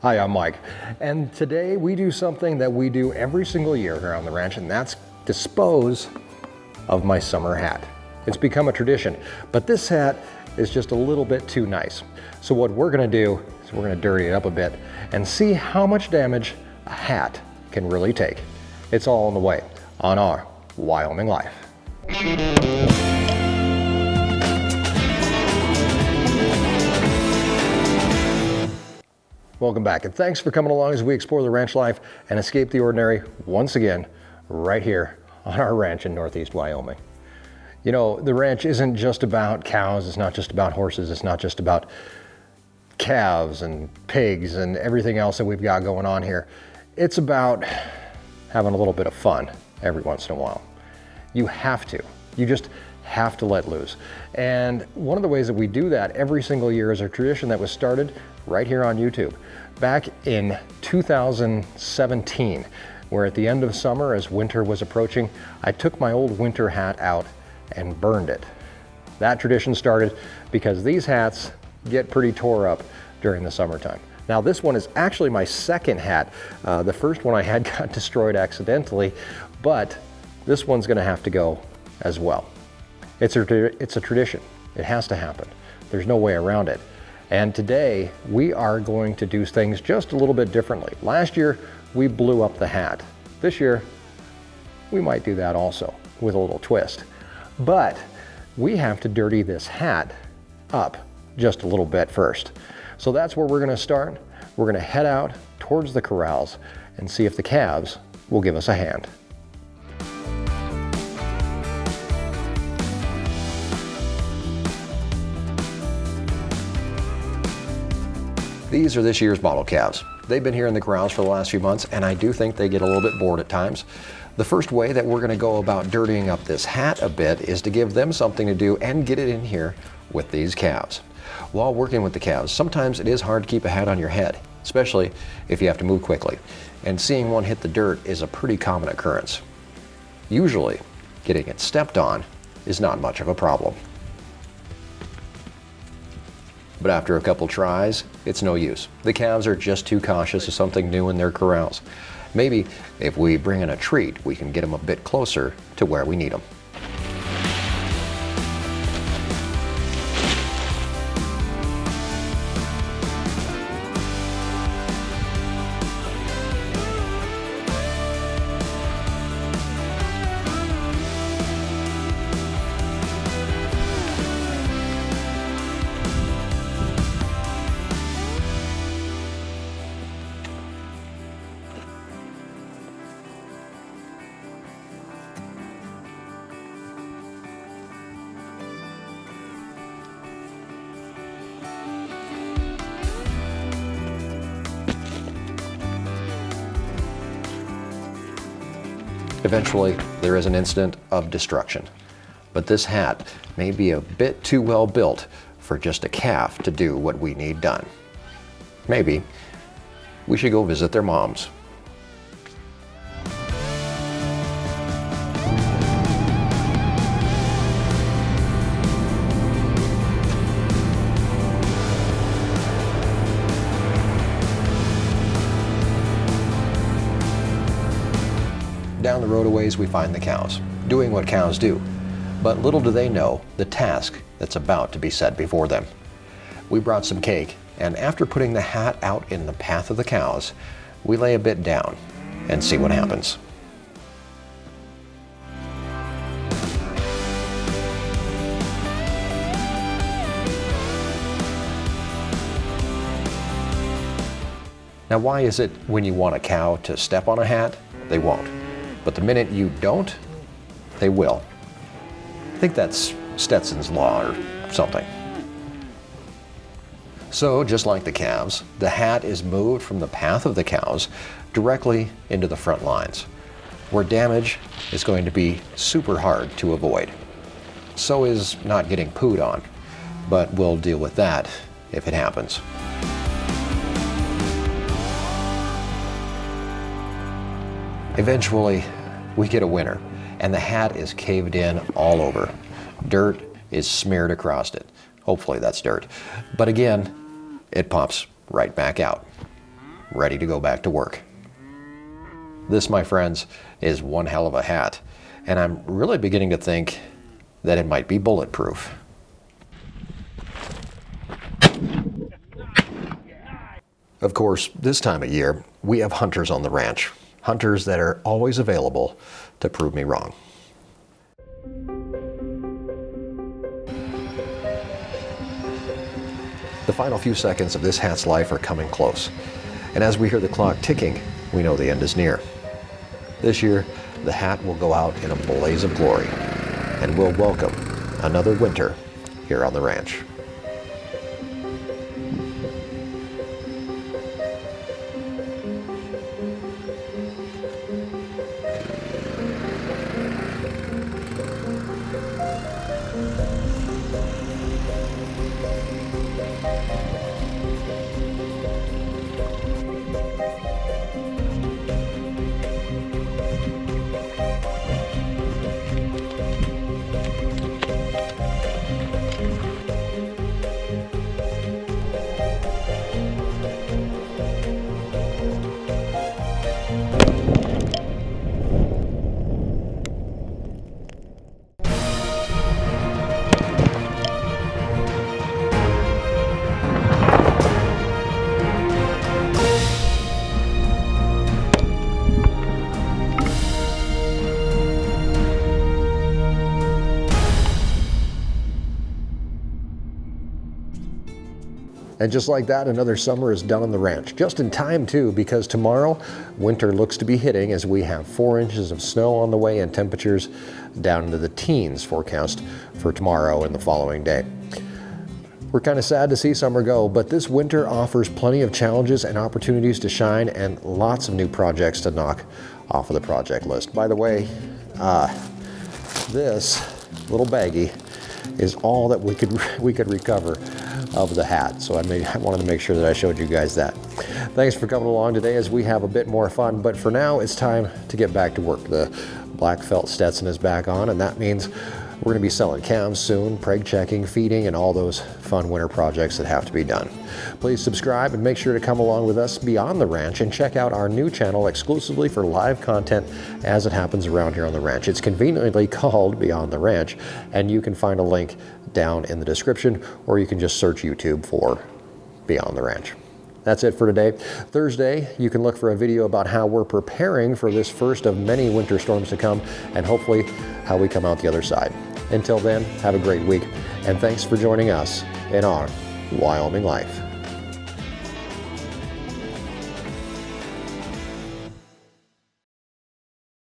Hi, I'm Mike, and today we do something that we do every single year here on the ranch, and that's dispose of my summer hat. It's become a tradition, but this hat is just a little bit too nice. So what we're gonna do is we're gonna dirty it up a bit and see how much damage a hat can really take. It's all on the way on our Wyoming Life. Welcome back, and thanks for coming along as we explore the ranch life and escape the ordinary once again, right here on our ranch in Northeast Wyoming. You know, the ranch isn't just about cows, it's not just about horses, it's not just about calves and pigs and everything else that we've got going on here. It's about having a little bit of fun every once in a while. You have to. You just have to let loose. And one of the ways that we do that every single year is a tradition that was started right here on YouTube back in 2017, where at the end of summer, as winter was approaching, I took my old winter hat out and burned it. That tradition started because these hats get pretty tore up during the summertime. Now this one is actually my second hat. The first one I had got destroyed accidentally, but this one's gonna have to go as well. It's a tradition. It has to happen. There's no way around it. And today we are going to do things just a little bit differently. Last year we blew up the hat. This year we might do that also with a little twist. But we have to dirty this hat up just a little bit first. So that's where we're gonna start. We're gonna head out towards the corrals and see if the calves will give us a hand. These are this year's bottle calves. They've been here in the corrals for the last few months, and I do think they get a little bit bored at times. The first way that we're gonna go about dirtying up this hat a bit is to give them something to do and get it in here with these calves. While working with the calves, sometimes it is hard to keep a hat on your head, especially if you have to move quickly. And seeing one hit the dirt is a pretty common occurrence. Usually, getting it stepped on is not much of a problem. But after a couple tries, it's no use. The calves are just too cautious of something new in their corrals. Maybe if we bring in a treat, we can get them a bit closer to where we need them. Eventually, there is an incident of destruction. But this hat may be a bit too well built for just a calf to do what we need done. Maybe we should go visit their moms. Down the road a ways we find the cows, doing what cows do. But little do they know the task that's about to be set before them. We brought some cake, and after putting the hat out in the path of the cows, we lay a bit down and see what happens. Now, why is it when you want a cow to step on a hat, they won't? But the minute you don't, they will. I think that's Stetson's law or something. So, just like the calves, the hat is moved from the path of the cows directly into the front lines, where damage is going to be super hard to avoid. So is not getting pooed on, but we'll deal with that if it happens. Eventually, we get a winner, and the hat is caved in all over. Dirt is smeared across it. Hopefully that's dirt. But again, it pops right back out. ready to go back to work. This, my friends, is one hell of a hat, and I'm really beginning to think that it might be bulletproof. Of course, this time of year, we have hunters on the ranch. Hunters that are always available to prove me wrong. The final few seconds of this hat's life are coming close. And as we hear the clock ticking, we know the end is near. This year, the hat will go out in a blaze of glory, and we'll welcome another winter here on the ranch. And just like that, another summer is done on the ranch. Just in time too, because tomorrow, winter looks to be hitting as we have 4 inches of snow on the way and temperatures down into the teens forecast for tomorrow and the following day. We're kind of sad to see summer go, but this winter offers plenty of challenges and opportunities to shine and lots of new projects to knock off of the project list. By the way, this little baggie is all that we could recover of the hat. So I wanted to make sure that I showed you guys that. Thanks for coming along today as we have a bit more fun, but for now it's time to get back to work. The black felt Stetson is back on, and that means we're going to be selling calves soon, preg checking, feeding, and all those fun winter projects that have to be done. Please subscribe and make sure to come along with us beyond the ranch and check out our new channel exclusively for live content as it happens around here on the ranch. It's conveniently called Beyond the Ranch, and you can find a link down in the description, or you can just search YouTube for Beyond the Ranch. That's it for today. Thursday, you can look for a video about how we're preparing for this first of many winter storms to come, and hopefully how we come out the other side. Until then, have a great week, and thanks for joining us in our Wyoming Life.